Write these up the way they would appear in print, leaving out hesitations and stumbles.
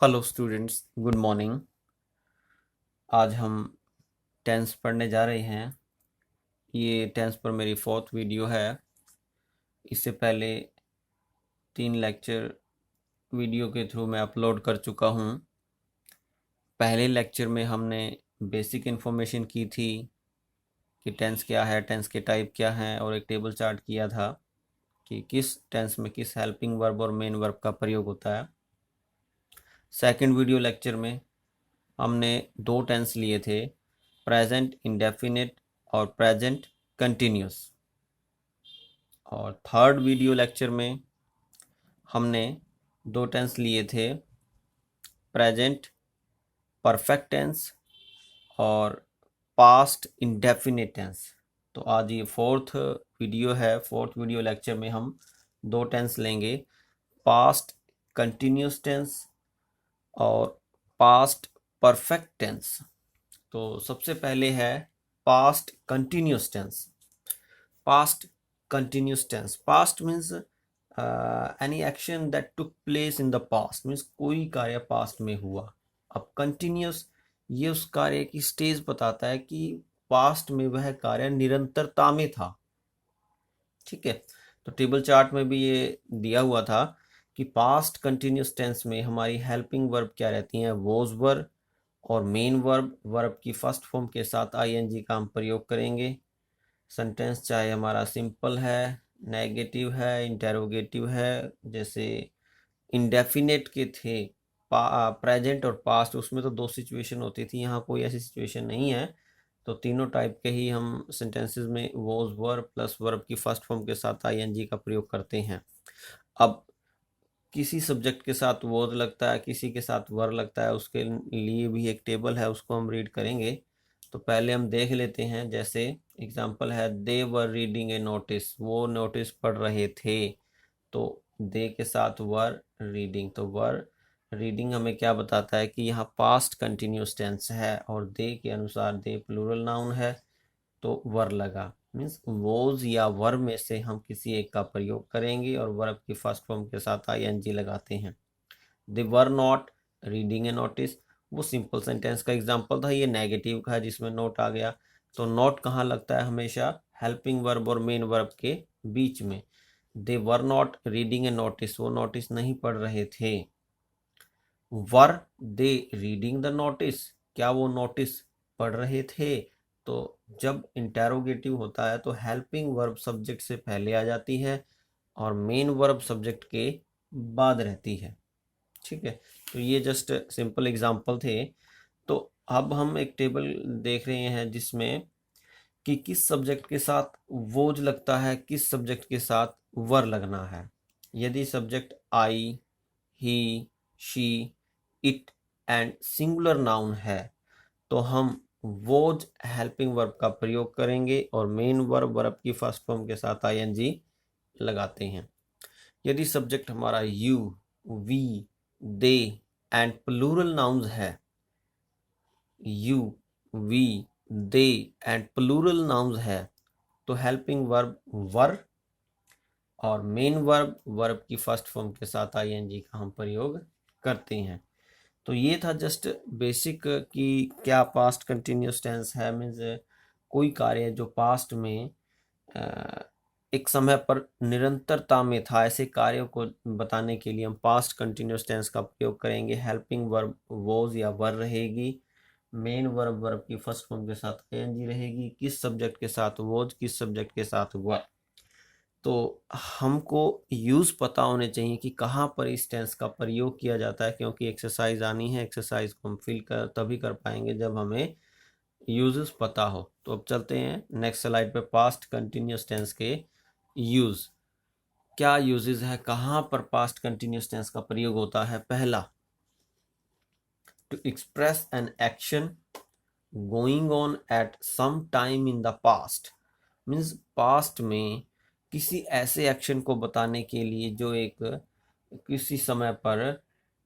Hello students, good morning. आज हम tense पढ़ने जा रहे हैं। ये टेंस पर मेरी फोर्थ वीडियो है। इससे पहले 3 लेक्चर वीडियो के थ्रू मैं अपलोड कर चुका हूँ। पहले लेक्चर में हमने बेसिक इन्फॉर्मेशन की थी कि टेंस क्या है, टेंस के टाइप क्या हैं, और एक टेबल चार्ट किया था कि किस टेंस में किस हेल्पिंग वर्ब और मेन वर्ब का प्रयोग होता है। सेकंड वीडियो लेक्चर में हमने 2 टेंस लिए थे, प्रेजेंट इंडेफिनिट और प्रेजेंट कंटिन्यूस। और थर्ड वीडियो लेक्चर में हमने 2 टेंस लिए थे, प्रेजेंट परफेक्ट टेंस और पास्ट इंडेफिनिट टेंस। तो आज ये फोर्थ वीडियो है। फोर्थ वीडियो लेक्चर में हम 2 टेंस लेंगे, पास्ट कंटिन्यूस टेंस और पास्ट परफेक्ट टेंस। तो सबसे पहले है past continuous tense. Past continuous tense, past means any action that took place in the past, means कोई कार्य पास्ट में हुआ। अब कंटिन्यूस, ये उस कार्य की स्टेज बताता है कि पास्ट में वह कार्य निरंतरता में था। ठीक है, तो टेबल चार्ट में भी ये दिया हुआ था कि पास्ट कंटिन्यूस टेंस में हमारी हेल्पिंग वर्ब क्या रहती हैं, वॉज वर्ब और मेन वर्ब। वर्ब की फर्स्ट फॉर्म के साथ आईएनजी का हम प्रयोग करेंगे। सेंटेंस चाहे हमारा सिंपल है, नेगेटिव है, इंटेरोगेटिव है। जैसे इंडेफिनेट के थे प्रेजेंट और पास्ट, उसमें तो 2 सिचुएशन होती थी, यहाँ कोई ऐसी सिचुएशन नहीं है। तो तीनों टाइप के ही हम सेंटेंसेस में वॉज वर्ब प्लस वर्ब की फर्स्ट फॉर्म के साथ आईएनजी का प्रयोग करते हैं। अब किसी सब्जेक्ट के साथ वॉज लगता है, किसी के साथ वर लगता है, उसके लिए भी एक टेबल है, उसको हम रीड करेंगे। तो पहले हम देख लेते हैं। जैसे एग्जांपल है, दे वर रीडिंग ए नोटिस, वो नोटिस पढ़ रहे थे। तो दे के साथ वर रीडिंग, तो वर रीडिंग हमें क्या बताता है कि यहाँ पास्ट कंटिन्यूस टेंस है, और दे के अनुसार दे प्लूरल नाउन है तो वर लगा। मीन्स वोज या वर में से हम किसी एक का प्रयोग करेंगे और वर्ब की फर्स्ट फॉर्म के साथ आईएनजी लगाते हैं। They were not reading a notice, वो सिंपल सेंटेंस का एग्जांपल था। ये नेगेटिव का है जिसमें नोट आ गया। तो नोट कहाँ लगता है, हमेशा हेल्पिंग वर्ब और मेन वर्ब के बीच में। They were not reading a notice, वो नोटिस नहीं पढ़ रहे थे। Were they reading the notice, क्या वो नोटिस पढ़ रहे थे। तो जब इंटेरोगेटिव होता है तो हेल्पिंग वर्ब सब्जेक्ट से पहले आ जाती है और मेन वर्ब सब्जेक्ट के बाद रहती है। ठीक है, तो ये जस्ट सिंपल एग्जांपल थे। तो अब हम एक टेबल देख रहे हैं जिसमें कि किस सब्जेक्ट के साथ वोज लगता है, किस सब्जेक्ट के साथ वर लगना है। यदि subject I, he, she, it and singular noun है तो हम वोज हेल्पिंग वर्ब का प्रयोग करेंगे और मेन वर्ब वर्ब की फर्स्ट फॉर्म के साथ आईएनजी लगाते हैं। यदि सब्जेक्ट हमारा you, we, they and plural nouns है, you, we, they and plural nouns है, तो हेल्पिंग वर्ब वर और मेन वर्ब वर्ब की फर्स्ट फॉर्म के साथ आईएनजी का हम प्रयोग करते हैं। तो ये था जस्ट बेसिक कि क्या पास्ट कंटिन्यूस टेंस है। मीन्स कोई कार्य जो पास्ट में एक समय पर निरंतरता में था, ऐसे कार्यों को बताने के लिए हम पास्ट कंटिन्यूस टेंस का प्रयोग करेंगे। हेल्पिंग वर्ब वॉज या वर रहेगी, मेन वर्ब वर्ब की फर्स्ट फॉर्म के साथ आईएनजी रहेगी, किस सब्जेक्ट के साथ वॉज, किस सब्जेक्ट के साथ वर। तो हमको यूज़ पता होने चाहिए कि कहाँ पर इस टेंस का प्रयोग किया जाता है, क्योंकि एक्सरसाइज आनी है। एक्सरसाइज को हम फिल कर तभी कर पाएंगे जब हमें यूजेस पता हो। तो अब चलते हैं नेक्स्ट स्लाइड पे, पास्ट कंटिन्यूस टेंस के यूज। क्या यूजेस है, कहाँ पर पास्ट कंटिन्यूस टेंस का प्रयोग होता है। पहला, to express an action going on at some time in the past, means past में किसी ऐसे एक्शन को बताने के लिए जो एक किसी समय पर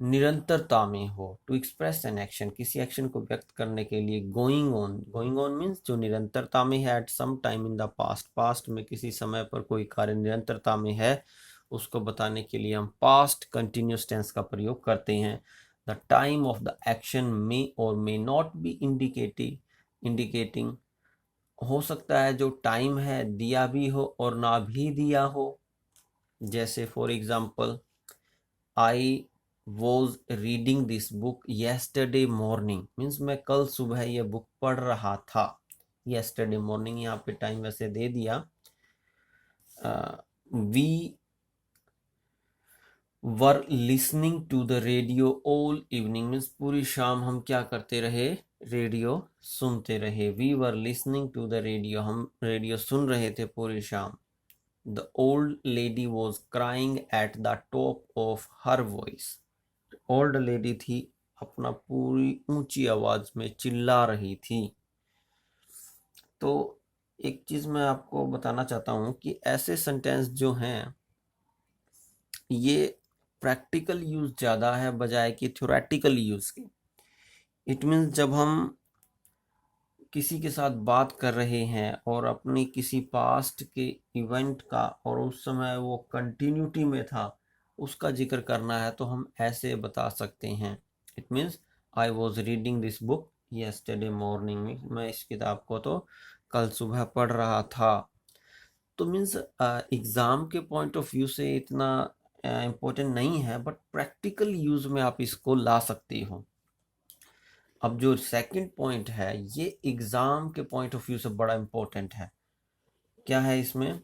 निरंतरता में हो। टू एक्सप्रेस एन एक्शन, किसी एक्शन को व्यक्त करने के लिए going on, going on means जो निरंतरता में है। At some time in the past, past में किसी समय पर कोई कार्य निरंतरता में है, उसको बताने के लिए हम पास्ट कंटिन्यूस टेंस का प्रयोग करते हैं। The time of the action may और मे नॉट बी इंडिकेटिंग, हो सकता है जो टाइम है दिया भी हो और ना भी दिया हो। जैसे for example, I was reading this book yesterday morning, means मैं कल सुबह ये बुक पढ़ रहा था। येस्टरडे मॉर्निंग, यहाँ पे टाइम वैसे दे दिया। We were listening to the radio all evening, means पूरी शाम हम क्या करते रहे, रेडियो सुनते रहे। We were listening to the radio, हम रेडियो सुन रहे थे पूरी शाम। The old lady was crying at the top of her voice, old lady थी, अपना पूरी ऊंची आवाज में चिल्ला रही थी। तो एक चीज मैं आपको बताना चाहता हूं कि ऐसे सेंटेंस जो हैं ये प्रैक्टिकल यूज ज्यादा है बजाय कि थ्योरेटिकल यूज के। इट मीन्स जब हम किसी के साथ बात कर रहे हैं और अपनी किसी पास्ट के इवेंट का, और उस समय वो कंटिन्यूटी में था, उसका जिक्र करना है तो हम ऐसे बता सकते हैं। It means I was reading this book yesterday morning, मैं इस किताब को तो कल सुबह पढ़ रहा था। तो मीन्स एग्ज़ाम के पॉइंट ऑफ व्यू से इतना इम्पोर्टेंट नहीं है, बट प्रैक्टिकल यूज़ में आप इसको ला सकते हो। अब जो सेकंड पॉइंट है ये एग्ज़ाम के पॉइंट ऑफ व्यू से बड़ा इम्पोर्टेंट है। क्या है इसमें?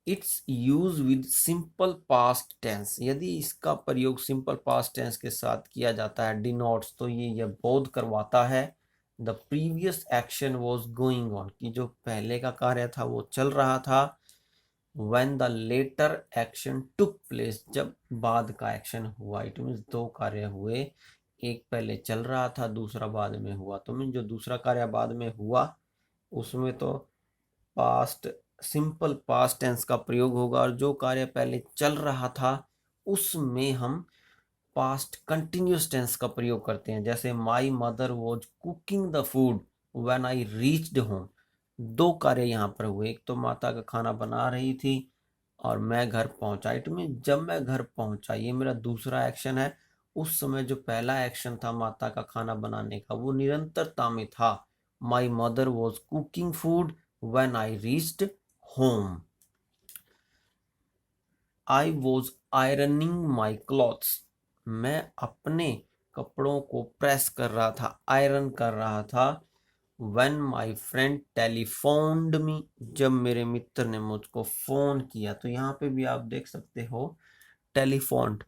It's use with simple past tense, यदि इसका प्रयोग सिंपल पास्ट टेंस के साथ किया जाता है, डिनोट्स, तो ये बोध करवाता है the previous action was going on, कि जो पहले का कार्य था वो चल रहा था। when the later action took place, जब बाद का एक्शन हुआ। इट मीन्स दो कार्य हुए, एक पहले चल रहा था, दूसरा बाद में हुआ। तो मीन जो दूसरा कार्य बाद में हुआ उसमें तो पास्ट, सिंपल पास्ट टेंस का प्रयोग होगा, और जो कार्य पहले चल रहा था उसमें हम पास्ट कंटिन्यूस टेंस का प्रयोग करते हैं। जैसे माई mother was cooking the food when I reached home, दो कार्य यहाँ पर हुए, एक तो माता का खाना बना रही थी और मैं घर पहुंचा। इट मीन जब मैं घर पहुंचा, ये मेरा दूसरा एक्शन है। उस समय जो पहला एक्शन था माता का खाना बनाने का, वो निरंतरता में था। माई mother was cooking food when I reached home. I was ironing my clothes, मैं अपने कपड़ों को प्रेस कर रहा था, आयरन कर रहा था। When my friend telephoned me, जब मेरे मित्र ने मुझको फोन किया। तो यहाँ पे भी आप देख सकते हो टेलीफोन,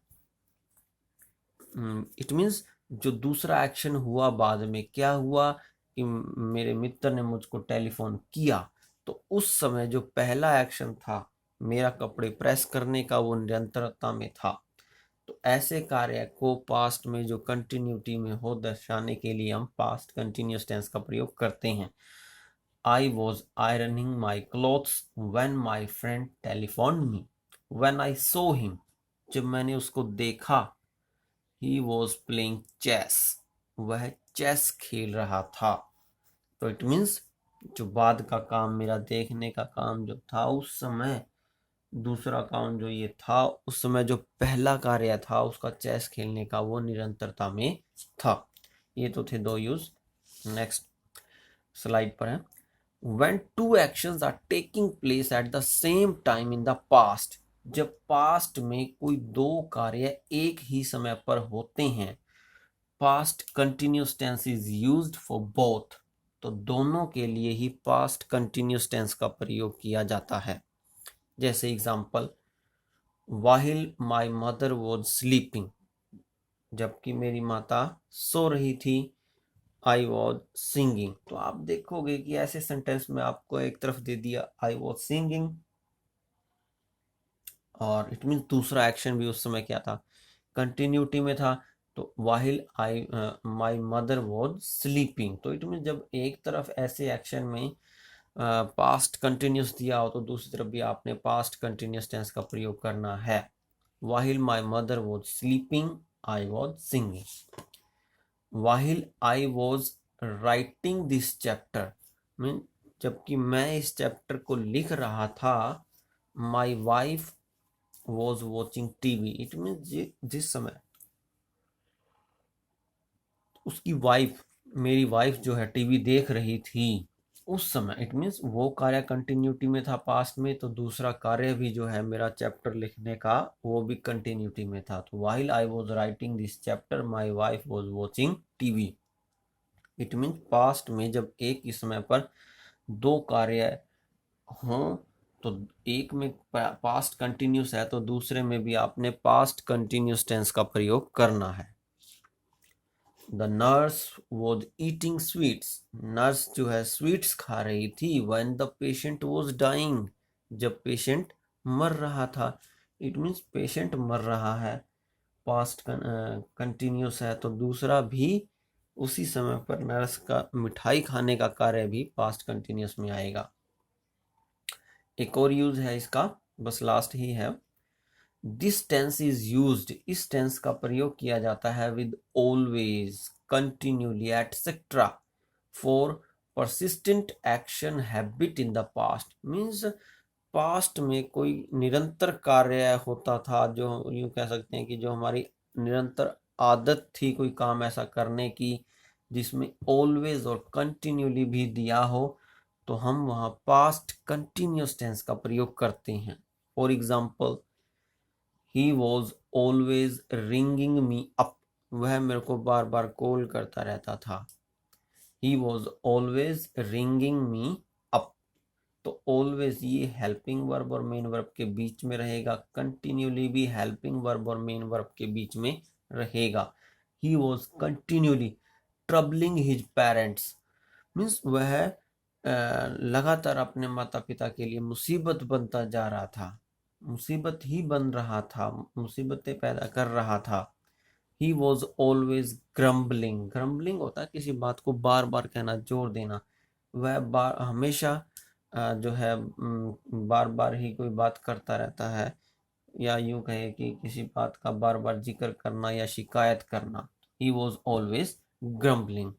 इट मीन्स जो दूसरा एक्शन हुआ बाद में, क्या हुआ कि मेरे मित्र ने मुझको टेलीफोन किया, तो उस समय जो पहला एक्शन था मेरा कपड़े प्रेस करने का, वो निरंतरता में था। तो ऐसे कार्य को पास्ट में जो कंटिन्यूटी में हो दर्शाने के लिए हम पास्ट कंटिन्यूस टेंस का प्रयोग करते हैं। I was ironing my clothes when my friend telephoned me. When I saw him, जब मैंने उसको देखा, he was playing chess, वह चेस खेल रहा था। तो इट मीन्स जो बाद का काम, मेरा देखने का काम जो था उस समय, दूसरा काम जो ये था उस समय, जो पहला कार्य था उसका चेस खेलने का, वो निरंतरता में था। ये तो थे दो यूज। नेक्स्ट स्लाइड पर है, when two actions are taking place at the same time in the past, जब पास्ट में कोई दो कार्य एक ही समय पर होते हैं, past continuous tense is used for both, तो दोनों के लिए ही पास्ट कंटिन्यूस टेंस का प्रयोग किया जाता है। जैसे example, while my mother was sleeping, जबकि मेरी माता सो रही थी, आई वॉज सिंगिंग। तो आप देखोगे कि ऐसे सेंटेंस में आपको एक तरफ दे दिया आई वॉज सिंगिंग, और इट मीन दूसरा एक्शन भी उस समय क्या था, कंटिन्यूटी में था। तो वाहिल आई माई मदर वॉज स्लीपिंग, तो इट मीन जब एक तरफ ऐसे एक्शन में पास्ट कंटिन्यूस दिया हो, तो दूसरी तरफ भी आपने पास्ट कंटिन्यूस टेंस का प्रयोग करना है। While my mother was sleeping, I was singing. while I was writing this chapter, mean जबकि मैं इस चैप्टर को लिख रहा था, my wife was watching TV, it mean जिस समय उसकी वाइफ, मेरी वाइफ जो है टीवी देख रही थी उस समय, इट मीन्स वो कार्य कंटिन्यूटी में था पास्ट में, तो दूसरा कार्य भी जो है मेरा चैप्टर लिखने का वो भी कंटिन्यूटी में था। तो while I was writing this chapter my wife was watching TV. It means past में जब एक ही समय पर दो कार्य हों तो एक में पास्ट कंटिन्यूस है तो दूसरे में भी आपने पास्ट कंटिन्यूस टेंस का प्रयोग करना है। The nurse was eating sweets, nurse जो है स्वीट्स खा रही थी। When the patient was dying, जब पेशेंट मर रहा था। इट मीन्स पेशेंट मर रहा है, पास्ट कंटिन्यूस है तो दूसरा भी उसी समय पर नर्स का मिठाई खाने का कार्य भी पास्ट कंटिन्यूस में आएगा। एक और यूज है इसका, बस लास्ट ही है। दिस टेंस इज यूज्ड, इस टेंस का प्रयोग किया जाता है with always, continually, etcetera for persistent action habit in the past. Means past में कोई निरंतर कार्य होता था, जो यूं कह सकते हैं कि जो हमारी निरंतर आदत थी कोई काम ऐसा करने की जिसमें ऑलवेज और कंटिन्यूली भी दिया हो, तो हम वहाँ पास्ट कंटिन्यूस टेंस का प्रयोग करते हैं। For example, he was always ringing me up, वह मेरे को बार बार कॉल करता रहता था। He was always ringing me up, तो ऑलवेज ये हेल्पिंग वर्ब और मेन वर्ब के बीच में रहेगा, कंटिन्यूली भी हेल्पिंग वर्ब और मेन वर्ब के बीच में रहेगा। He was continually troubling his parents, means वह लगातार अपने माता पिता के लिए मुसीबत बनता जा रहा था, मुसीबत ही बन रहा था, मुसीबतें पैदा कर रहा था। He was always grumbling, grumbling होता है किसी बात को बार बार कहना, जोर देना। वह बार हमेशा जो है बार बार ही कोई बात करता रहता है, या यूं कहे कि किसी बात का बार बार जिक्र करना या शिकायत करना। He was always grumbling.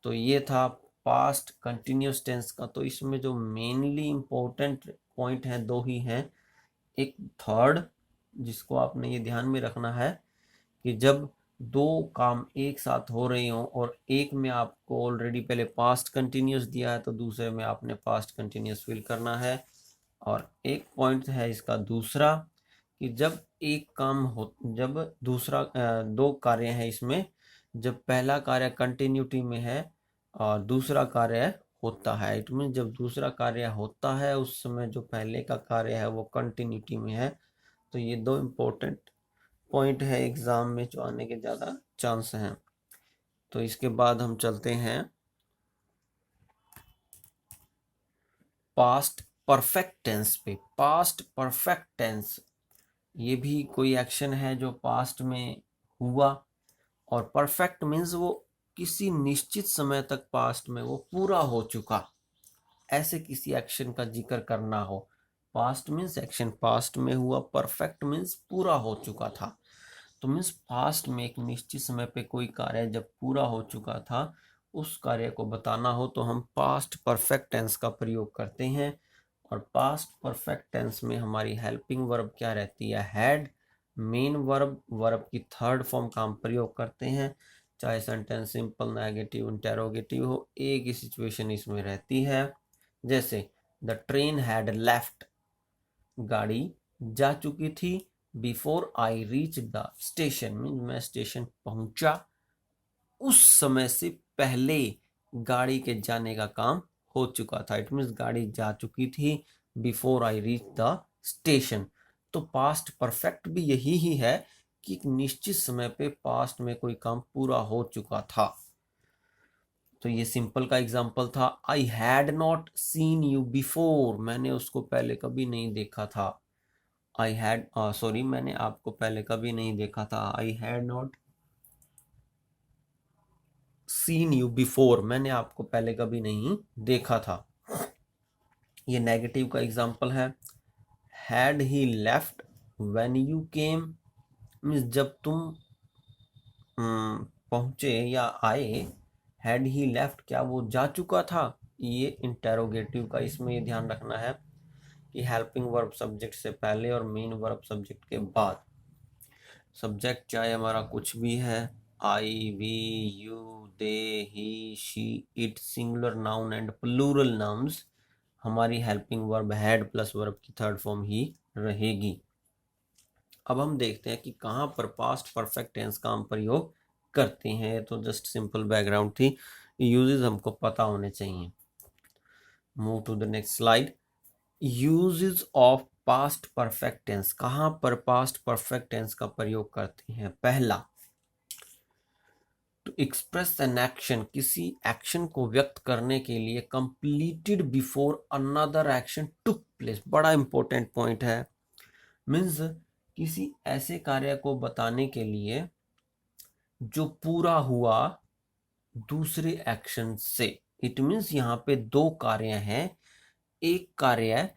तो ये था पास्ट कंटिन्यूस टेंस का। तो इसमें जो मेनली इंपॉर्टेंट पॉइंट है दो ही हैं। एक थर्ड, जिसको आपने ये ध्यान में रखना है कि जब दो काम एक साथ हो रहे हो और एक में आपको ऑलरेडी पहले पास्ट कंटिन्यूस दिया है तो दूसरे में आपने पास्ट कंटिन्यूस फिल करना है। और एक पॉइंट है इसका दूसरा कि जब एक काम हो, जब दूसरा दो कार्य है इसमें, जब पहला कार्य कंटिन्यूटी में है और दूसरा कार्य होता है, इट मीन जब दूसरा कार्य होता है उस समय जो पहले का कार्य है वो कंटिन्यूटी में है। तो ये दो इम्पोर्टेंट पॉइंट है एग्जाम में जो आने के ज़्यादा चांस हैं। तो इसके बाद हम चलते हैं पास्ट परफेक्ट टेंस पे। पास्ट परफेक्ट टेंस ये भी कोई एक्शन है जो पास्ट में हुआ, और परफेक्ट मीन्स वो किसी निश्चित समय तक पास्ट में वो पूरा हो चुका, ऐसे किसी एक्शन का जिक्र करना हो। पास्ट मीन्स एक्शन पास्ट में हुआ, परफेक्ट मीन्स पूरा हो चुका था। तो मीन्स पास्ट में एक निश्चित समय पे कोई कार्य जब पूरा हो चुका था, उस कार्य को बताना हो तो हम पास्ट परफेक्ट टेंस का प्रयोग करते हैं। और पास्ट परफेक्ट टेंस में हमारी हेल्पिंग वर्ब क्या रहती है, हैड। मेन वर्ब, वर्ब की थर्ड फॉर्म का हम प्रयोग करते हैं, चाहे सेंटेंस सिंपल, नेगेटिव, इंटेरोगेटिव हो, एक ही सिचुएशन इसमें रहती है। जैसे द ट्रेन हैड लेफ्ट, गाड़ी जा चुकी थी। Before I reach the station, mean मैं स्टेशन पहुंचा उस समय से पहले गाड़ी के जाने का काम हो चुका था। इट मीन्स गाड़ी जा चुकी थी before I reach the station. तो पास्ट परफेक्ट भी यही ही है कि एक निश्चित समय पे पास्ट में कोई काम पूरा हो चुका था। तो ये सिंपल का एग्जाम्पल था, I had not seen you before, मैंने उसको पहले कभी नहीं देखा था। आई हैड सॉरी, मैंने आपको पहले कभी नहीं देखा था। I had not seen you before, मैंने आपको पहले कभी नहीं देखा था। ये नेगेटिव का एग्जाम्पल है, had he left when you came, means जब तुम पहुंचे या आए। हैड ही लेफ्ट, क्या वो जा चुका था। ये इंटेरोगेटिव का, इसमें ये ध्यान रखना है कि हेल्पिंग वर्ब सब्जेक्ट से पहले और मेन वर्ब सब्जेक्ट के बाद। सब्जेक्ट चाहे हमारा कुछ भी है, I, we, you, they, he, she, it, singular noun and plural nouns, हमारी helping verb had plus verb की थर्ड फॉर्म ही रहेगी। अब हम देखते हैं कि कहाँ पर पास्ट परफेक्ट टेंस का हम प्रयोग करते हैं। तो जस्ट सिंपल बैकग्राउंड थी, यूजेस हमको पता होने चाहिए। Move to the next slide. Uses of past perfect tense, कहाँ पर पास्ट परफेक्ट टेंस का प्रयोग करते हैं। पहला, टू एक्सप्रेस एन एक्शन, किसी एक्शन को व्यक्त करने के लिए, completed before another action took place, बड़ा इंपॉर्टेंट पॉइंट है। मीन्स किसी ऐसे कार्य को बताने के लिए जो पूरा हुआ दूसरे एक्शन से। इट मीन्स यहाँ पे दो कार्य हैं, एक कार्य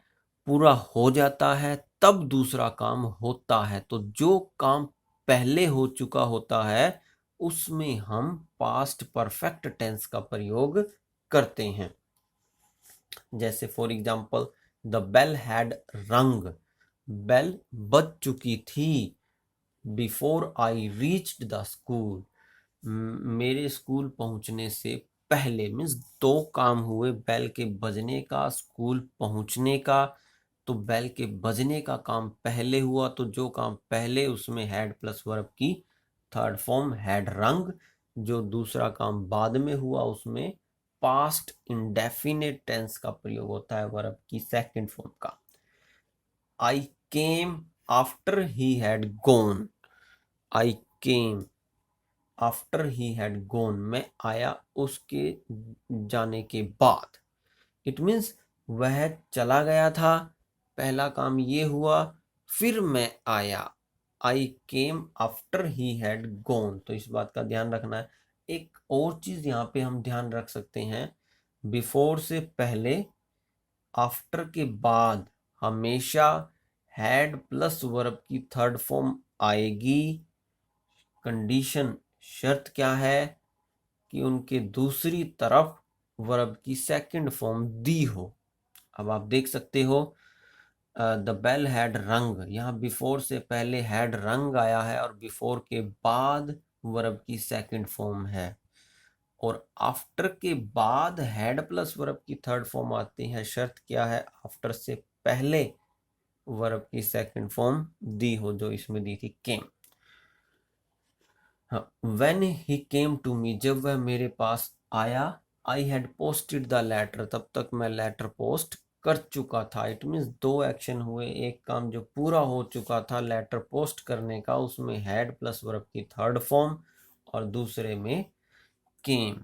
पूरा हो जाता है तब दूसरा काम होता है। तो जो काम पहले हो चुका होता है उसमें हम पास्ट परफेक्ट टेंस का प्रयोग करते हैं। जैसे for example, the bell had rung, bell बज चुकी थी। Before I reached the school, मेरे स्कूल पहुंचने से पहले। मीन्स दो काम हुए, बेल के बजने का, स्कूल पहुंचने का। तो बेल के बजने का काम पहले हुआ, तो जो काम पहले उसमें हैड प्लस वर्ब की थर्ड फॉर्म हैड रंग। जो दूसरा काम बाद में हुआ उसमें पास्ट इंडेफिनिट टेंस का प्रयोग होता है, वर्ब की सेकंड फॉर्म का। I came after he had gone, I came after he had gone, मैं आया उसके जाने के बाद। इट मीन्स वह चला गया था, पहला काम ये हुआ, फिर मैं आया। I came after he had gone. तो इस बात का ध्यान रखना है। एक और चीज यहाँ पे हम ध्यान रख सकते हैं, बिफोर से पहले, आफ्टर के बाद हमेशा हैड प्लस वर्ब की थर्ड फॉर्म आएगी। कंडीशन, शर्त क्या है कि उनके दूसरी तरफ वर्ब की सेकंड फॉर्म दी हो। अब आप देख सकते हो, द बेल हैड रंग, यहाँ बिफोर से पहले हैड रंग आया है और बिफोर के बाद वर्ब की सेकंड फॉर्म है। और आफ्टर के बाद हैड प्लस वर्ब की थर्ड फॉर्म आती है। शर्त क्या है, आफ्टर से पहले वर्ब की सेकंड फॉर्म दी हो, जो इसमें दी थी केम। When he came to me, जब वह मेरे पास आया, I had posted the letter, तब तक मैं लेटर पोस्ट कर चुका था। इट मीन्स दो एक्शन हुए, एक काम जो पूरा हो चुका था लेटर पोस्ट करने का, उसमें हैड प्लस वर्ब की थर्ड फॉर्म, और दूसरे में केम।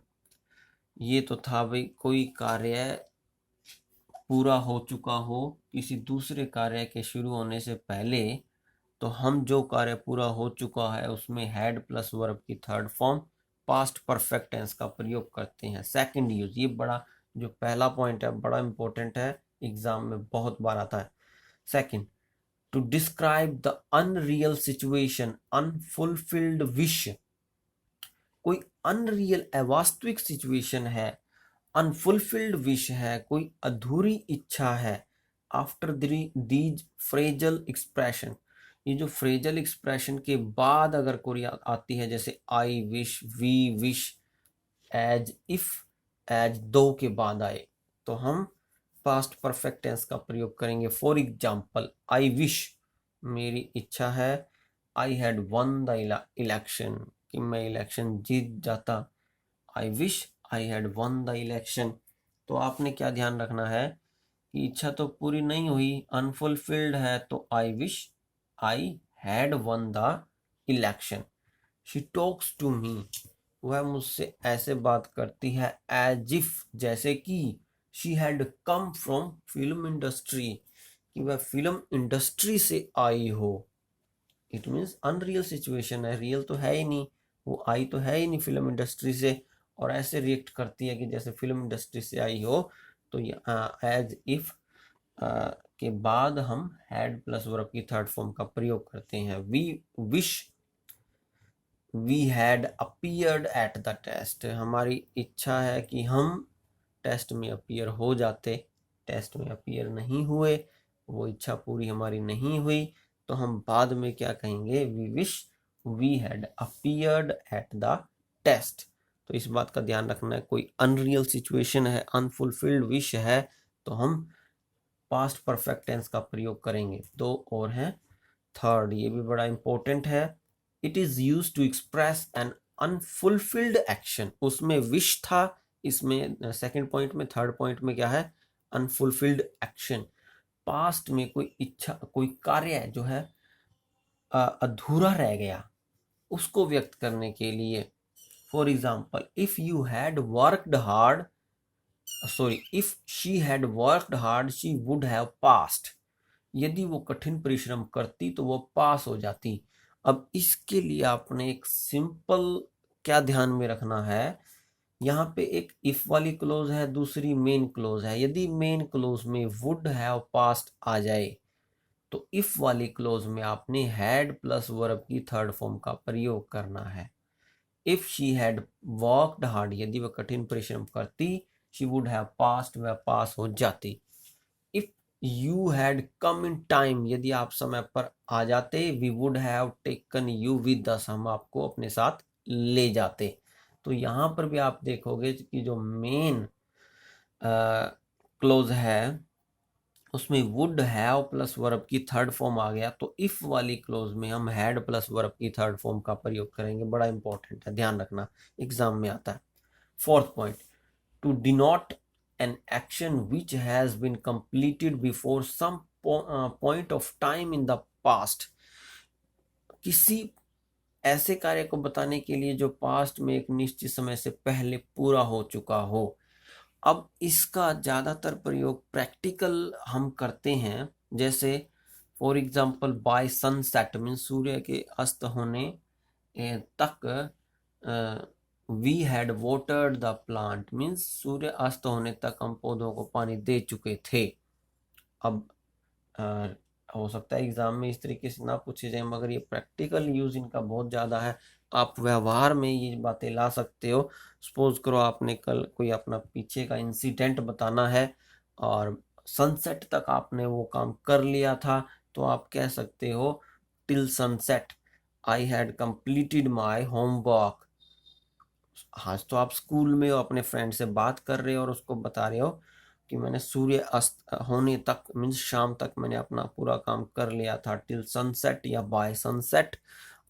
ये तो था भाई कोई कार्य पूरा हो चुका हो किसी दूसरे कार्य के शुरू होने से पहले, तो हम जो कार्य पूरा हो चुका है उसमें हैड प्लस वर्ब की third form past perfect tense का प्रयोग करते हैं। सेकंड यूज, ये बड़ा जो पहला पॉइंट है बड़ा इंपॉर्टेंट है, एग्जाम में बहुत बार आता है। Second, to describe the unreal situation, unfulfilled wish. कोई अनरियल अवास्तविक सिचुएशन है, अनफुलफिल्ड विश है, कोई अधूरी इच्छा है। आफ्टर दीज फ्रेजल एक्सप्रेशन, ये जो फ्रेजल एक्सप्रेशन के बाद अगर कोई आती है, जैसे I wish, we wish, as if, as though के बाद आए, तो हम पास्ट परफेक्ट टेंस का प्रयोग करेंगे। फॉर एग्जाम्पल, आई विश, मेरी इच्छा है, आई हैड वन द इलेक्शन, कि मैं इलेक्शन जीत जाता। आई wish I had won the election. तो आपने क्या ध्यान रखना है कि इच्छा तो पूरी नहीं हुई, अनफुलफिल्ड है, तो I wish I had won the election. She talks to me, वह मुझसे ऐसे बात करती है, एज इफ, जैसे कि she had come from film industry, कि वह फिल्म इंडस्ट्री से आई हो। इट मीन्स अनरियल सिचुएशन है, रियल तो है ही नहीं, वो आई तो है ही नहीं फिल्म इंडस्ट्री से, और ऐसे रिएक्ट करती है कि जैसे फिल्म इंडस्ट्री से आई हो। तो एज इफ के बाद हम हैड प्लस वर्ब की थर्ड फॉर्म का प्रयोग करते हैं। We wish we had appeared at the test, हमारी इच्छा है कि हम टेस्ट में अपीयर हो जाते, टेस्ट में अपीयर नहीं हुए, वो इच्छा पूरी हमारी नहीं हुई, तो हम बाद में क्या कहेंगे, we wish we had appeared at the test. तो इस बात का ध्यान रखना है। कोई अनरियल सिचुएशन है, अनफुलफिल्ड विश है, तो हम पास्ट परफेक्ट टेंस का प्रयोग करेंगे। दो और हैं। थर्ड, ये भी बड़ा इंपॉर्टेंट है, it is use to express an unfulfilled action. उसमें विश था, इसमें सेकंड पॉइंट में, थर्ड पॉइंट में क्या है, अनफुलफिल्ड एक्शन। पास्ट में कोई इच्छा, कोई कार्य जो है अधूरा रह गया, उसको व्यक्त करने के लिए। For example, if you had worked hard, sorry, if she had worked hard she would have passed. यदि वो कठिन परिश्रम करती तो वो पास हो जाती। अब इसके लिए आपने एक सिंपल क्या ध्यान में रखना है, यहाँ पे एक इफ वाली क्लोज है, दूसरी मेन क्लोज है। यदि मेन क्लोज में वुड हैव पास्ट आ जाए तो इफ वाली क्लोज में आपने हैड प्लस वर्ब की थर्ड फॉर्म का प्रयोग करना है। If she had worked hard, यदि वह कठिन परिश्रम करती, शी वुड हैव पास्ड, वह पास हो जाती। If you had come in time, यदि आप समय पर आ जाते, we would have taken you with us, हम आपको अपने साथ ले जाते। तो यहाँ पर भी आप देखोगे कि जो मेन क्लोज है उसमें वुड हैव प्लस वर्ब की थर्ड फॉर्म आ गया, तो इफ वाली क्लोज में हम हैड प्लस वर्ब की थर्ड फॉर्म का प्रयोग करेंगे। बड़ा इंपॉर्टेंट है, ध्यान रखना, एग्जाम में आता है। Fourth point, to denote an action which has been completed before some point of time in the past. किसी ऐसे कार्य को बताने के लिए जो पास्ट में एक निश्चित समय से पहले पूरा हो चुका हो। अब इसका ज़्यादातर प्रयोग प्रैक्टिकल हम करते हैं, जैसे for example by sunset mean सूर्य के अस्त होने तक, we had watered the plant means सूर्य अस्त होने तक हम पौधों को पानी दे चुके थे। अब हो सकता है एग्जाम में इस तरीके से ना पूछे जाए, मगर ये प्रैक्टिकल यूज इनका बहुत ज़्यादा है। आप व्यवहार में ये बातें ला सकते हो। सपोज करो आपने कल कोई अपना पीछे का इंसिडेंट बताना है और सनसेट तक आपने वो काम कर लिया था, तो आप कह सकते हो till sunset I had completed my homework. हाँ, तो आप स्कूल में हो, अपने फ्रेंड से बात कर रहे हो और उसको बता रहे हो कि मैंने सूर्य अस्त होने तक मीन्स शाम तक मैंने अपना पूरा काम कर लिया था। टिल सनसेट या by sunset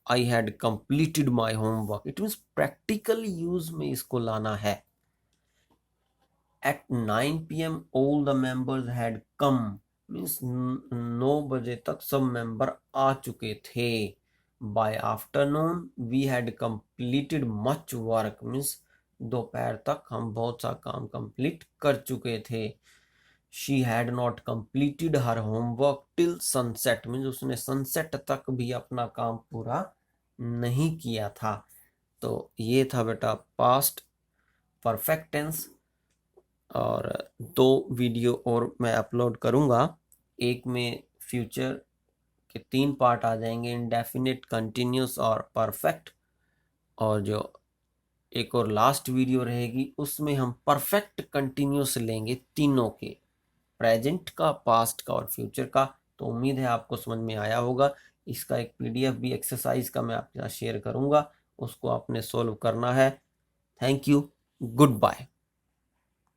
I had completed my homework. It means practical use में इसको लाना है। At 9 PM all the members had come means 9 बजे तक सब मेंबर आ चुके थे। By afternoon we had completed much work means दोपहर तक हम बहुत सा काम कंप्लीट कर चुके थे। She had not completed her homework till sunset means उसने सनसेट तक भी अपना काम पूरा नहीं किया था। तो ये था बेटा पास्ट परफेक्ट टेंस। और 2 वीडियो और मैं अपलोड करूँगा। एक में फ्यूचर के 3 पार्ट आ जाएंगे, इंडेफिनिट, कंटिन्यूस और परफेक्ट। और जो एक और लास्ट वीडियो रहेगी उसमें हम परफेक्ट कंटिन्यूस लेंगे, तीनों के, प्रेजेंट का, पास्ट का और फ्यूचर का। तो उम्मीद है आपको समझ में आया होगा। इसका एक PDF भी एक्सरसाइज का मैं आपके साथ शेयर करूँगा, उसको आपने सॉल्व करना है। Thank you, good bye.